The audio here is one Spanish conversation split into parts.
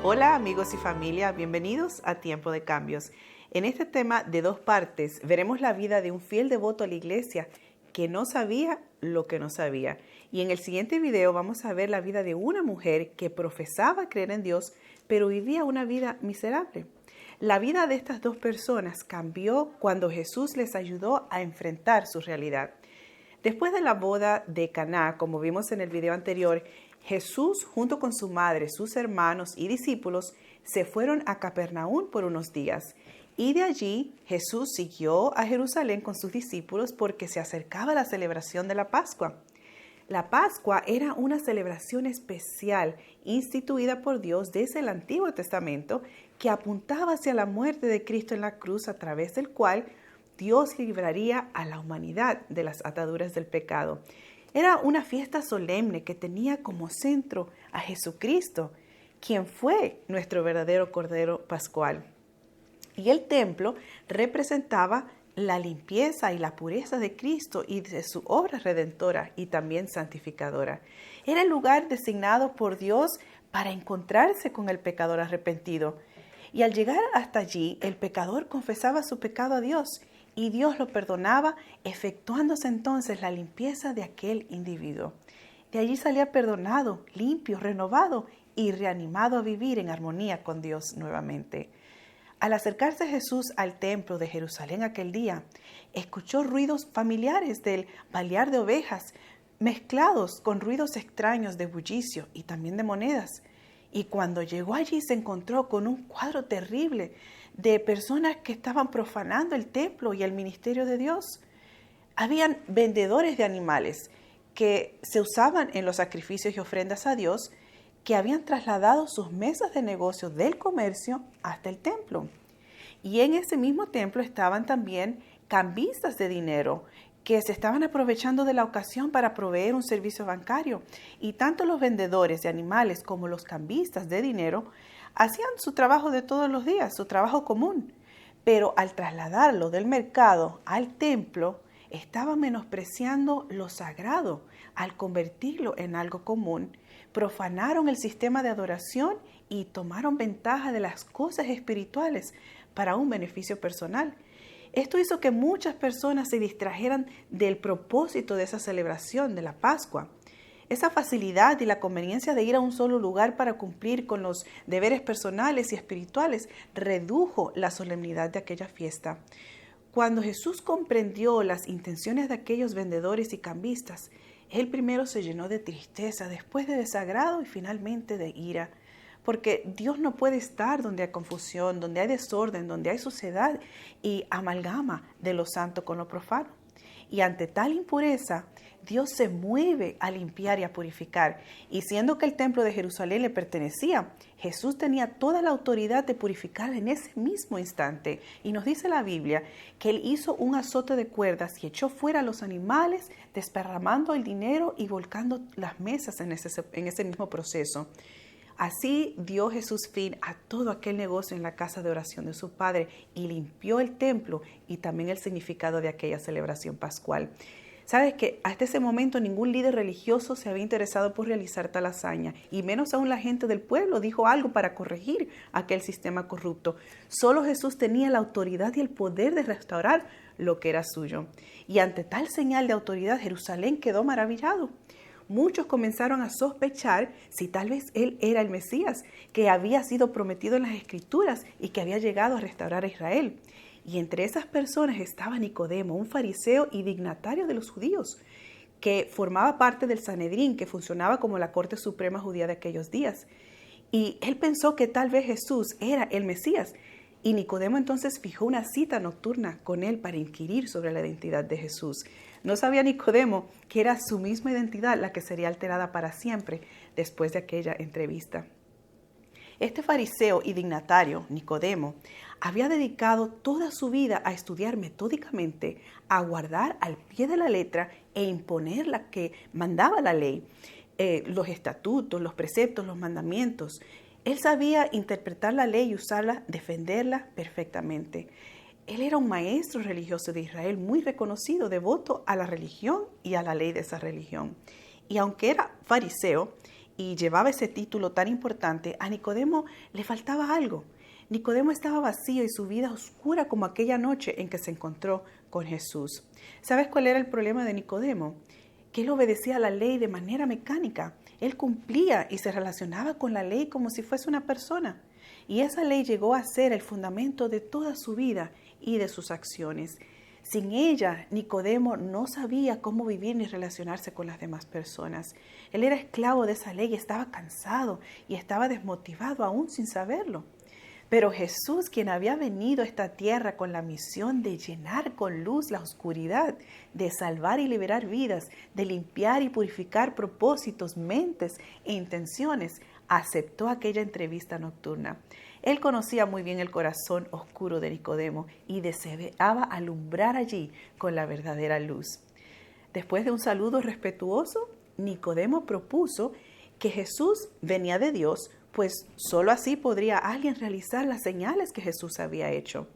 Hola amigos y familia, bienvenidos a Tiempo de Cambios. En este tema de dos partes veremos la vida de un fiel devoto a la iglesia que no sabía lo que no sabía. Y en el siguiente video vamos a ver la vida de una mujer que profesaba creer en Dios, pero vivía una vida miserable. La vida de estas dos personas cambió cuando Jesús les ayudó a enfrentar su realidad. Después de la boda de Caná, como vimos en el video anterior, Jesús, junto con su madre, sus hermanos y discípulos, se fueron a Capernaum por unos días. Y de allí Jesús siguió a Jerusalén con sus discípulos porque se acercaba la celebración de la Pascua. La Pascua era una celebración especial instituida por Dios desde el Antiguo Testamento que apuntaba hacia la muerte de Cristo en la cruz, a través del cual Dios libraría a la humanidad de las ataduras del pecado. Era una fiesta solemne que tenía como centro a Jesucristo, quien fue nuestro verdadero Cordero Pascual. Y el templo representaba la limpieza y la pureza de Cristo y de su obra redentora y también santificadora. Era el lugar designado por Dios para encontrarse con el pecador arrepentido. Y al llegar hasta allí, el pecador confesaba su pecado a Dios y Dios lo perdonaba, efectuándose entonces la limpieza de aquel individuo. De allí salía perdonado, limpio, renovado y reanimado a vivir en armonía con Dios nuevamente. Al acercarse Jesús al templo de Jerusalén aquel día, escuchó ruidos familiares del balear de ovejas, mezclados con ruidos extraños de bullicio y también de monedas. Y cuando llegó allí se encontró con un cuadro terrible de personas que estaban profanando el templo y el ministerio de Dios. Habían vendedores de animales que se usaban en los sacrificios y ofrendas a Dios, que habían trasladado sus mesas de negocio del comercio hasta el templo. Y en ese mismo templo estaban también cambistas de dinero que se estaban aprovechando de la ocasión para proveer un servicio bancario. Y tanto los vendedores de animales como los cambistas de dinero hacían su trabajo de todos los días, su trabajo común. Pero al trasladarlo del mercado al templo, estaban menospreciando lo sagrado. Al convertirlo en algo común, profanaron el sistema de adoración y tomaron ventaja de las cosas espirituales para un beneficio personal. Esto hizo que muchas personas se distrajeran del propósito de esa celebración de la Pascua. Esa facilidad y la conveniencia de ir a un solo lugar para cumplir con los deberes personales y espirituales redujo la solemnidad de aquella fiesta. Cuando Jesús comprendió las intenciones de aquellos vendedores y cambistas, Él primero se llenó de tristeza, después de desagrado y finalmente de ira. Porque Dios no puede estar donde hay confusión, donde hay desorden, donde hay suciedad y amalgama de lo santo con lo profano. Y ante tal impureza, Dios se mueve a limpiar y a purificar. Y siendo que el templo de Jerusalén le pertenecía, Jesús tenía toda la autoridad de purificar en ese mismo instante. Y nos dice la Biblia que Él hizo un azote de cuerdas y echó fuera a los animales, desparramando el dinero y volcando las mesas en ese mismo proceso. Así dio Jesús fin a todo aquel negocio en la casa de oración de su Padre y limpió el templo y también el significado de aquella celebración pascual. Sabes que hasta ese momento ningún líder religioso se había interesado por realizar tal hazaña, y menos aún la gente del pueblo dijo algo para corregir aquel sistema corrupto. Solo Jesús tenía la autoridad y el poder de restaurar lo que era suyo. Y ante tal señal de autoridad, Jerusalén quedó maravillado. Muchos comenzaron a sospechar si tal vez Él era el Mesías, que había sido prometido en las Escrituras y que había llegado a restaurar a Israel. Y entre esas personas estaba Nicodemo, un fariseo y dignatario de los judíos, que formaba parte del Sanedrín, que funcionaba como la corte suprema judía de aquellos días. Y él pensó que tal vez Jesús era el Mesías. Y Nicodemo entonces fijó una cita nocturna con él para inquirir sobre la identidad de Jesús. No sabía Nicodemo que era su misma identidad la que sería alterada para siempre después de aquella entrevista. Este fariseo y dignatario, Nicodemo, había dedicado toda su vida a estudiar metódicamente, a guardar al pie de la letra e imponer la que mandaba la ley, los estatutos, los preceptos, los mandamientos. Él sabía interpretar la ley y usarla, defenderla perfectamente. Él era un maestro religioso de Israel muy reconocido, devoto a la religión y a la ley de esa religión. Y aunque era fariseo y llevaba ese título tan importante, a Nicodemo le faltaba algo. Nicodemo estaba vacío y su vida oscura como aquella noche en que se encontró con Jesús. ¿Sabes cuál era el problema de Nicodemo? Que él obedecía a la ley de manera mecánica. Él cumplía y se relacionaba con la ley como si fuese una persona. Y esa ley llegó a ser el fundamento de toda su vida y de sus acciones. Sin ella, Nicodemo no sabía cómo vivir ni relacionarse con las demás personas. Él era esclavo de esa ley, estaba cansado y estaba desmotivado aún sin saberlo. Pero Jesús, quien había venido a esta tierra con la misión de llenar con luz la oscuridad, de salvar y liberar vidas, de limpiar y purificar propósitos, mentes e intenciones, aceptó aquella entrevista nocturna. Él conocía muy bien el corazón oscuro de Nicodemo y deseaba alumbrar allí con la verdadera luz. Después de un saludo respetuoso, Nicodemo propuso que Jesús venía de Dios, pues sólo así podría alguien realizar las señales que Jesús había hecho.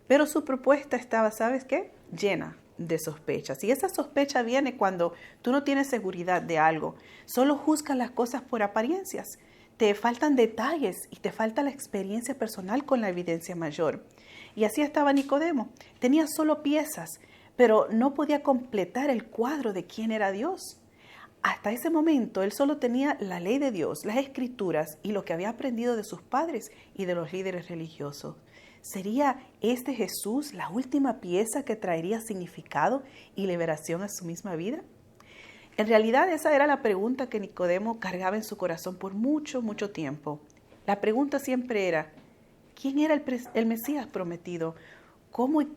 Pero su propuesta estaba, ¿sabes qué? Llena de sospechas. Y esa sospecha viene cuando tú no tienes seguridad de algo, solo juzgas las cosas por apariencias. Te faltan detalles y te falta la experiencia personal con la evidencia mayor. Y así estaba Nicodemo. Tenía solo piezas, pero no podía completar el cuadro de quién era Dios. Hasta ese momento él solo tenía la ley de Dios, las escrituras y lo que había aprendido de sus padres y de los líderes religiosos. ¿Sería este Jesús la última pieza que traería significado y liberación a su misma vida? En realidad esa era la pregunta que Nicodemo cargaba en su corazón por mucho, mucho tiempo. La pregunta siempre era, ¿quién era el Mesías prometido? ¿Cómo y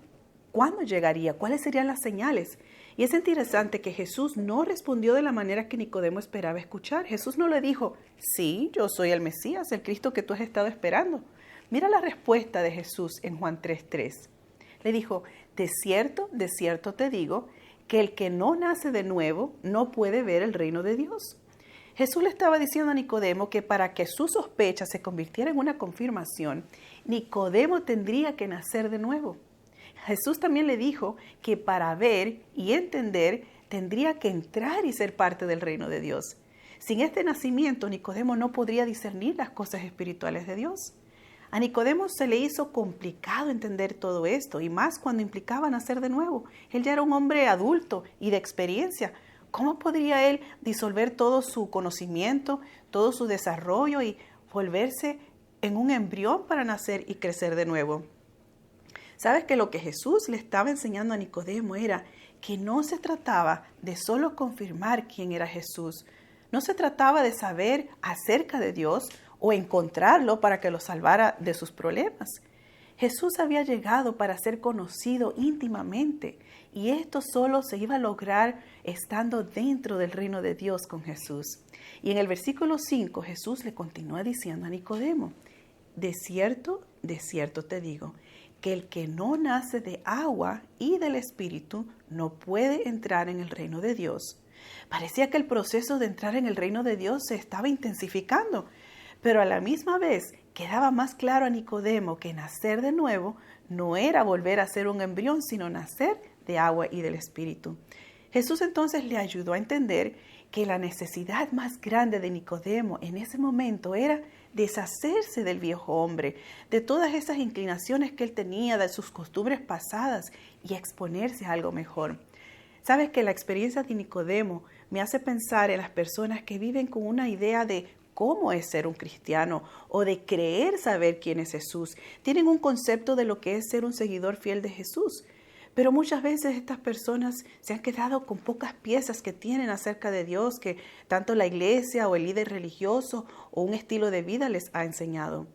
cuándo llegaría? ¿Cuáles serían las señales? Y es interesante que Jesús no respondió de la manera que Nicodemo esperaba escuchar. Jesús no le dijo, sí, yo soy el Mesías, el Cristo que tú has estado esperando. Mira la respuesta de Jesús en Juan 3:3. Le dijo, de cierto te digo, que el que no nace de nuevo no puede ver el reino de Dios. Jesús le estaba diciendo a Nicodemo que para que su sospecha se convirtiera en una confirmación, Nicodemo tendría que nacer de nuevo. Jesús también le dijo que para ver y entender tendría que entrar y ser parte del reino de Dios. Sin este nacimiento, Nicodemo no podría discernir las cosas espirituales de Dios. A Nicodemo se le hizo complicado entender todo esto, y más cuando implicaba nacer de nuevo. Él ya era un hombre adulto y de experiencia. ¿Cómo podría él disolver todo su conocimiento, todo su desarrollo y volverse en un embrión para nacer y crecer de nuevo? ¿Sabes que lo que Jesús le estaba enseñando a Nicodemo era que no se trataba de solo confirmar quién era Jesús? No se trataba de saber acerca de Dios o encontrarlo para que lo salvara de sus problemas. Jesús había llegado para ser conocido íntimamente y esto solo se iba a lograr estando dentro del reino de Dios con Jesús. Y en el versículo 5 Jesús le continúa diciendo a Nicodemo, de cierto te digo, que el que no nace de agua y del Espíritu no puede entrar en el reino de Dios. Parecía que el proceso de entrar en el reino de Dios se estaba intensificando, pero a la misma vez quedaba más claro a Nicodemo que nacer de nuevo no era volver a ser un embrión, sino nacer de agua y del Espíritu. Jesús entonces le ayudó a entender que la necesidad más grande de Nicodemo en ese momento era deshacerse del viejo hombre, de todas esas inclinaciones que él tenía, de sus costumbres pasadas y exponerse a algo mejor. Sabes que la experiencia de Nicodemo me hace pensar en las personas que viven con una idea de cómo es ser un cristiano o de creer saber quién es Jesús. Tienen un concepto de lo que es ser un seguidor fiel de Jesús. Pero muchas veces estas personas se han quedado con pocas piezas que tienen acerca de Dios que tanto la iglesia o el líder religioso o un estilo de vida les ha enseñado.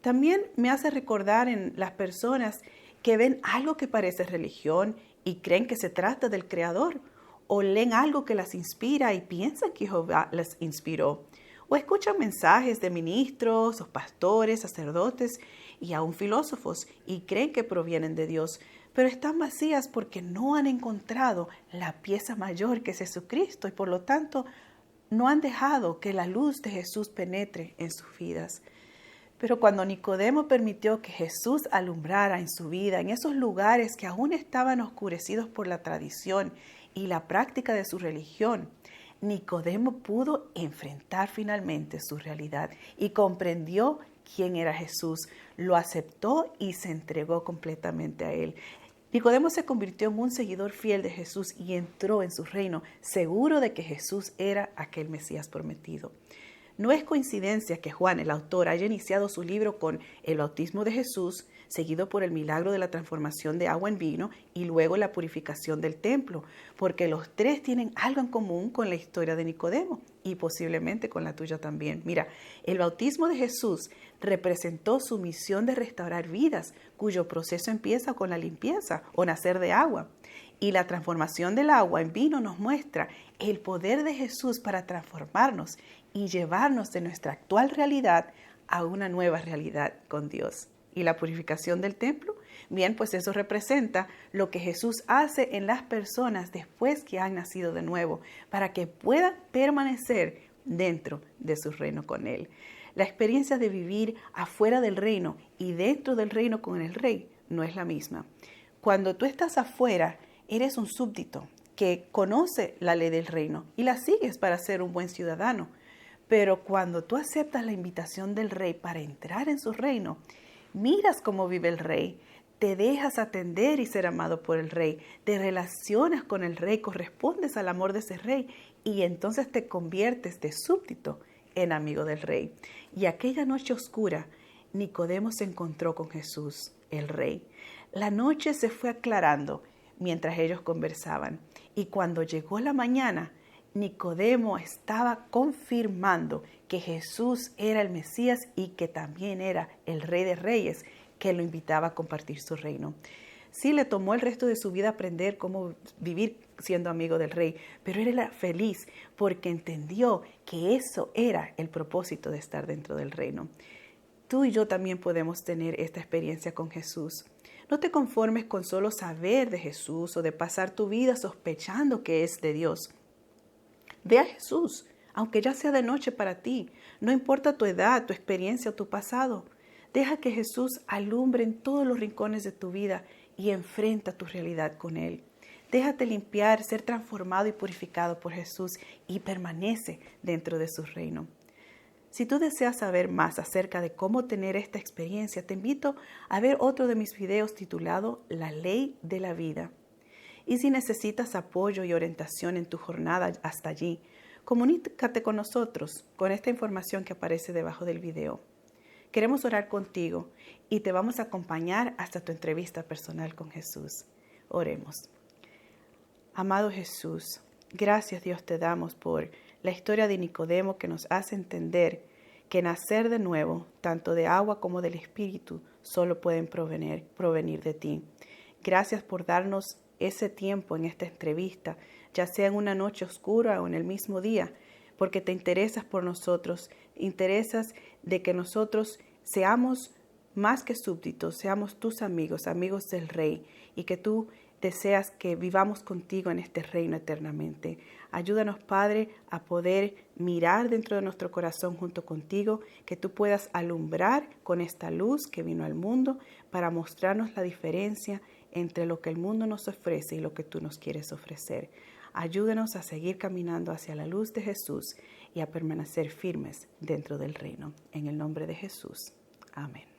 También me hace recordar en las personas que ven algo que parece religión y creen que se trata del Creador, o leen algo que las inspira y piensan que Jehová las inspiró, o escuchan mensajes de ministros o pastores, sacerdotes y aún filósofos y creen que provienen de Dios, pero están vacías porque no han encontrado la pieza mayor que es Jesucristo y por lo tanto no han dejado que la luz de Jesús penetre en sus vidas. Pero cuando Nicodemo permitió que Jesús alumbrara en su vida, en esos lugares que aún estaban oscurecidos por la tradición y la práctica de su religión, Nicodemo pudo enfrentar finalmente su realidad y comprendió quién era Jesús, lo aceptó y se entregó completamente a él. Nicodemo se convirtió en un seguidor fiel de Jesús y entró en su reino, seguro de que Jesús era aquel Mesías prometido. No es coincidencia que Juan, el autor, haya iniciado su libro con el bautismo de Jesús, seguido por el milagro de la transformación de agua en vino y luego la purificación del templo, porque los tres tienen algo en común con la historia de Nicodemo y posiblemente con la tuya también. Mira, el bautismo de Jesús representó su misión de restaurar vidas, cuyo proceso empieza con la limpieza o nacer de agua. Y la transformación del agua en vino nos muestra el poder de Jesús para transformarnos y llevarnos de nuestra actual realidad a una nueva realidad con Dios. ¿Y la purificación del templo? Bien, pues eso representa lo que Jesús hace en las personas después que han nacido de nuevo, para que puedan permanecer dentro de su reino con Él. La experiencia de vivir afuera del reino y dentro del reino con el Rey no es la misma. Cuando tú estás afuera, eres un súbdito que conoce la ley del reino y la sigues para ser un buen ciudadano. Pero cuando tú aceptas la invitación del Rey para entrar en su reino, miras cómo vive el Rey, te dejas atender y ser amado por el Rey, te relacionas con el Rey, correspondes al amor de ese Rey y entonces te conviertes de súbdito en amigo del Rey. Y aquella noche oscura, Nicodemo se encontró con Jesús, el Rey. La noche se fue aclarando mientras ellos conversaban y cuando llegó la mañana, Nicodemo estaba confirmando que Jesús era el Mesías y que también era el Rey de Reyes, que lo invitaba a compartir su reino. Sí, le tomó el resto de su vida aprender cómo vivir siendo amigo del Rey, pero él era feliz porque entendió que eso era el propósito de estar dentro del reino. Tú y yo también podemos tener esta experiencia con Jesús. No te conformes con solo saber de Jesús o de pasar tu vida sospechando que es de Dios. Ve a Jesús, aunque ya sea de noche para ti. No importa tu edad, tu experiencia o tu pasado. Deja que Jesús alumbre en todos los rincones de tu vida y enfrenta tu realidad con Él. Déjate limpiar, ser transformado y purificado por Jesús y permanece dentro de su reino. Si tú deseas saber más acerca de cómo tener esta experiencia, te invito a ver otro de mis videos titulado La Ley de la Vida. Y si necesitas apoyo y orientación en tu jornada hasta allí, comunícate con nosotros con esta información que aparece debajo del video. Queremos orar contigo y te vamos a acompañar hasta tu entrevista personal con Jesús. Oremos. Amado Jesús, gracias Dios te damos por la historia de Nicodemo que nos hace entender que nacer de nuevo, tanto de agua como del Espíritu, solo pueden provenir de ti. Gracias por darnos ese tiempo en esta entrevista, ya sea en una noche oscura o en el mismo día, porque te interesas por nosotros, interesas de que nosotros seamos más que súbditos, seamos tus amigos, amigos del Rey, y que tú deseas que vivamos contigo en este reino eternamente. Ayúdanos, Padre, a poder mirar dentro de nuestro corazón junto contigo, que tú puedas alumbrar con esta luz que vino al mundo para mostrarnos la diferencia entre lo que el mundo nos ofrece y lo que tú nos quieres ofrecer. Ayúdanos a seguir caminando hacia la luz de Jesús y a permanecer firmes dentro del reino. En el nombre de Jesús. Amén.